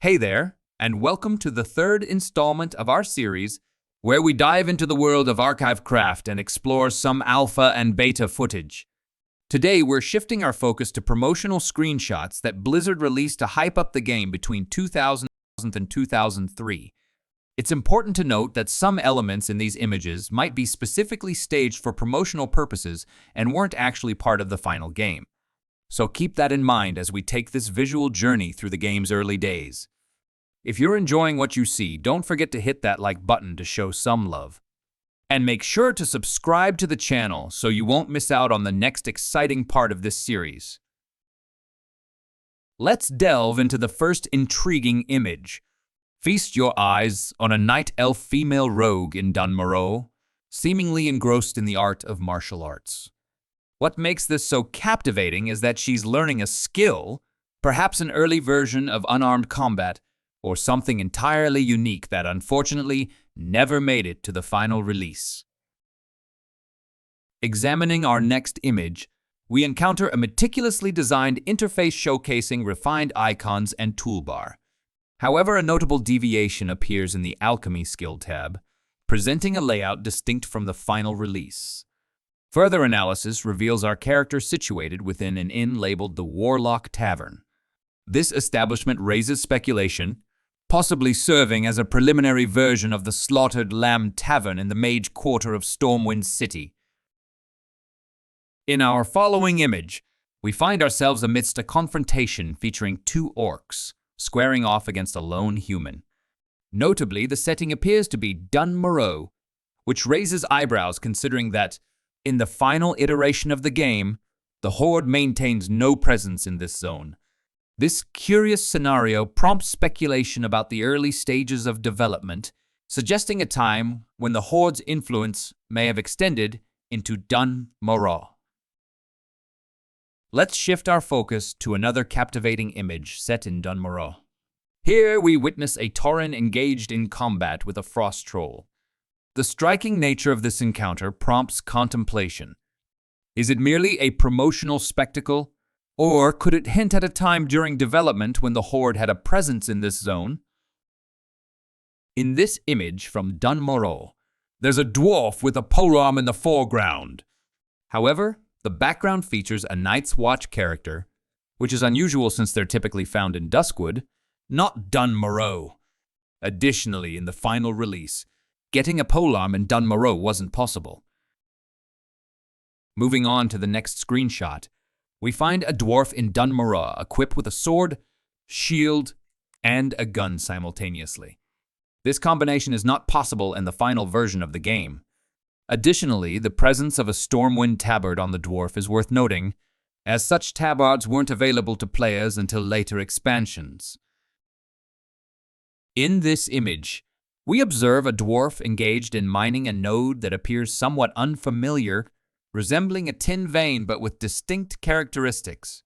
Hey there, and welcome to the third installment of our series where we dive into the world of Archivecraft and explore some alpha and beta footage. Today, we're shifting our focus to promotional screenshots that Blizzard released to hype up the game between 2000 and 2003. It's important to note that some elements in these images might be specifically staged for promotional purposes and weren't actually part of the final game. So keep that in mind as we take this visual journey through the game's early days. If you're enjoying what you see, don't forget to hit that like button to show some love. And make sure to subscribe to the channel so you won't miss out on the next exciting part of this series. Let's delve into the first intriguing image. Feast your eyes on a night elf female rogue in Dun Morogh, seemingly engrossed in the art of martial arts. What makes this so captivating is that she's learning a skill, perhaps an early version of unarmed combat, or something entirely unique that unfortunately never made it to the final release. Examining our next image, we encounter a meticulously designed interface showcasing refined icons and toolbar. However, a notable deviation appears in the Alchemy skill tab, presenting a layout distinct from the final release. Further analysis reveals our character situated within an inn labeled the Warlock Tavern. This establishment raises speculation, possibly serving as a preliminary version of the Slaughtered Lamb Tavern in the Mage Quarter of Stormwind City. In our following image, we find ourselves amidst a confrontation featuring two orcs, squaring off against a lone human. Notably, the setting appears to be Dun Morogh, which raises eyebrows considering that, in the final iteration of the game, the Horde maintains no presence in this zone. This curious scenario prompts speculation about the early stages of development, suggesting a time when the Horde's influence may have extended into Dun Morogh. Let's shift our focus to another captivating image set in Dun Morogh. Here we witness a Tauren engaged in combat with a frost troll. The striking nature of this encounter prompts contemplation. Is it merely a promotional spectacle? Or could it hint at a time during development when the Horde had a presence in this zone? In this image from Dun Morogh, there's a dwarf with a polearm in the foreground. However, the background features a Night's Watch character, which is unusual since they're typically found in Duskwood, not Dun Morogh. Additionally, in the final release, getting a polearm in Dun Morogh wasn't possible. Moving on to the next screenshot, we find a dwarf in Dun Morogh equipped with a sword, shield, and a gun simultaneously. This combination is not possible in the final version of the game. Additionally, the presence of a Stormwind tabard on the dwarf is worth noting, as such tabards weren't available to players until later expansions. In this image, we observe a dwarf engaged in mining a node that appears somewhat unfamiliar, resembling a tin vein but with distinct characteristics.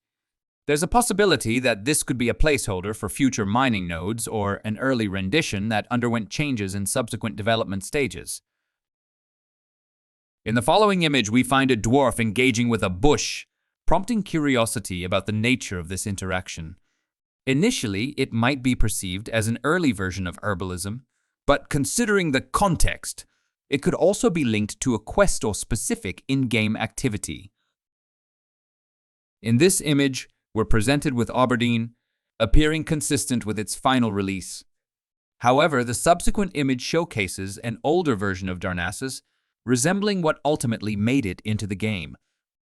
There's a possibility that this could be a placeholder for future mining nodes or an early rendition that underwent changes in subsequent development stages. In the following image, we find a dwarf engaging with a bush, prompting curiosity about the nature of this interaction. Initially, it might be perceived as an early version of Herbalism, but considering the context, it could also be linked to a quest or specific in-game activity. In this image, we're presented with Aberdeen, appearing consistent with its final release. However, the subsequent image showcases an older version of Darnassus, resembling what ultimately made it into the game.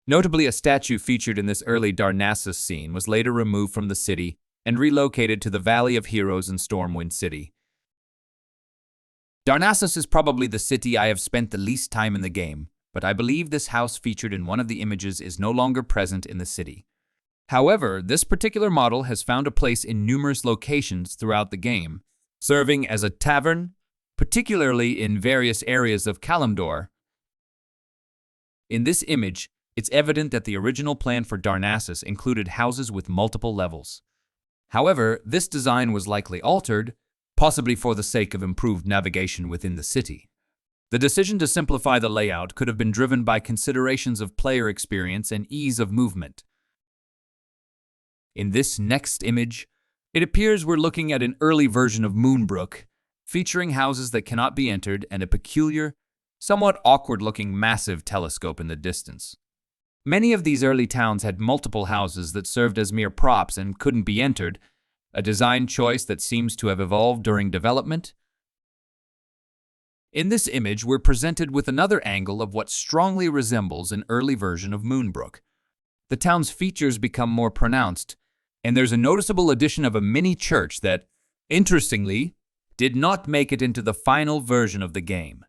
Notably, a statue featured in this early Darnassus scene was later removed from the city and relocated to the Valley of Heroes in Stormwind City. Darnassus is probably the city I have spent the least time in the game, but I believe this house featured in one of the images is no longer present in the city. However, this particular model has found a place in numerous locations throughout the game, serving as a tavern, particularly in various areas of Kalimdor. In this image, it's evident that the original plan for Darnassus included houses with multiple levels. However, this design was likely altered, possibly for the sake of improved navigation within the city. The decision to simplify the layout could have been driven by considerations of player experience and ease of movement. In this next image, It appears we're looking at an early version of Moonbrook, featuring houses that cannot be entered and a peculiar, somewhat awkward-looking massive telescope in the distance. Many of these early towns had multiple houses that served as mere props and couldn't be entered, a design choice that seems to have evolved during development. In this image, we're presented with another angle of what strongly resembles an early version of Moonbrook. The town's features become more pronounced, and there's a noticeable addition of a mini church that, interestingly, did not make it into the final version of the game.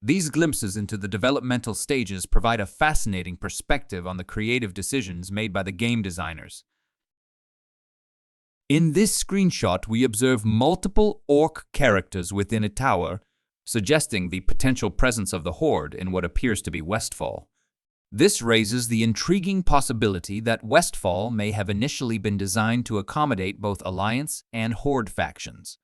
These glimpses into the developmental stages provide a fascinating perspective on the creative decisions made by the game designers. In this screenshot, we observe multiple orc characters within a tower, suggesting the potential presence of the Horde in what appears to be Westfall. This raises the intriguing possibility that Westfall may have initially been designed to accommodate both Alliance and Horde factions.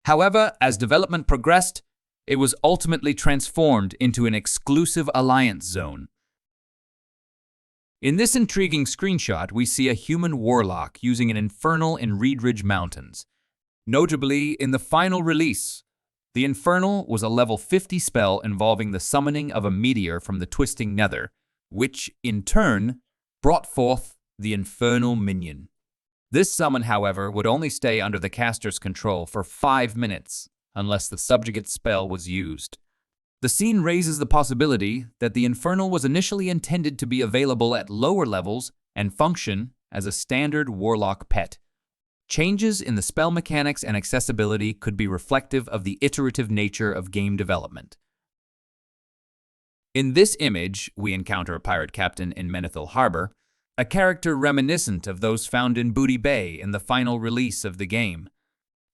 However, as development progressed, it was ultimately transformed into an exclusive Alliance zone. In this intriguing screenshot, we see a human warlock using an infernal in Reedridge Mountains. Notably, in the final release, the infernal was a level 50 spell involving the summoning of a meteor from the twisting nether, which, in turn, brought forth the infernal minion. This summon, however, would only stay under the caster's control for 5 minutes, unless the subjugate spell was used. The scene raises the possibility that the infernal was initially intended to be available at lower levels and function as a standard warlock pet. Changes in the spell mechanics and accessibility could be reflective of the iterative nature of game development. In this image, we encounter a pirate captain in Menethil Harbor, a character reminiscent of those found in Booty Bay in the final release of the game.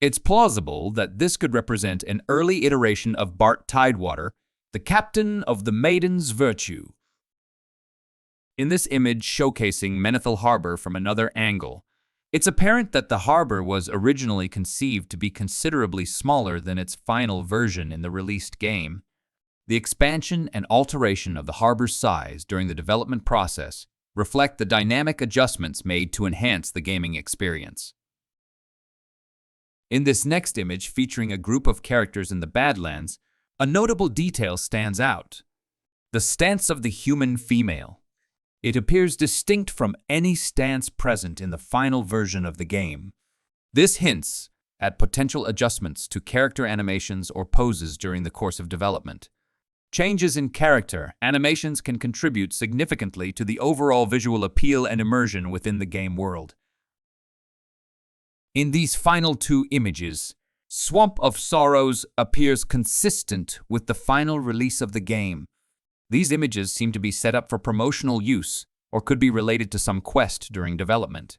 It's plausible that this could represent an early iteration of Bart Tidewater, the captain of the Maiden's Virtue. In this image showcasing Menethil Harbor from another angle, it's apparent that the harbor was originally conceived to be considerably smaller than its final version in the released game. The expansion and alteration of the harbor's size during the development process reflect the dynamic adjustments made to enhance the gaming experience. In this next image, featuring a group of characters in the Badlands, a notable detail stands out: the stance of the human female. It appears distinct from any stance present in the final version of the game. This hints at potential adjustments to character animations or poses during the course of development. Changes in character animations can contribute significantly to the overall visual appeal and immersion within the game world. In these final two images, Swamp of Sorrows appears consistent with the final release of the game. These images seem to be set up for promotional use or could be related to some quest during development.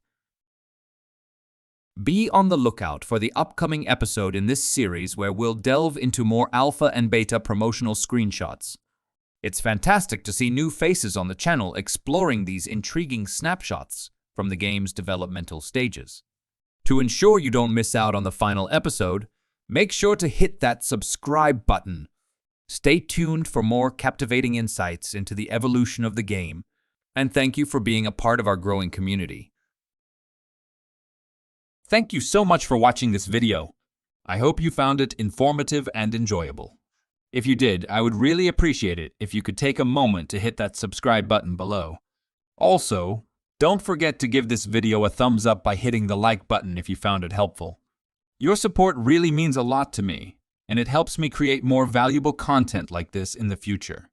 Be on the lookout for the upcoming episode in this series where we'll delve into more alpha and beta promotional screenshots. It's fantastic to see new faces on the channel exploring these intriguing snapshots from the game's developmental stages. To ensure you don't miss out on the final episode, make sure to hit that subscribe button. Stay tuned for more captivating insights into the evolution of the game, and thank you for being a part of our growing community. Thank you so much for watching this video. I hope you found it informative and enjoyable. If you did, I would really appreciate it if you could take a moment to hit that subscribe button below. Also, don't forget to give this video a thumbs up by hitting the like button if you found it helpful. Your support really means a lot to me, and it helps me create more valuable content like this in the future.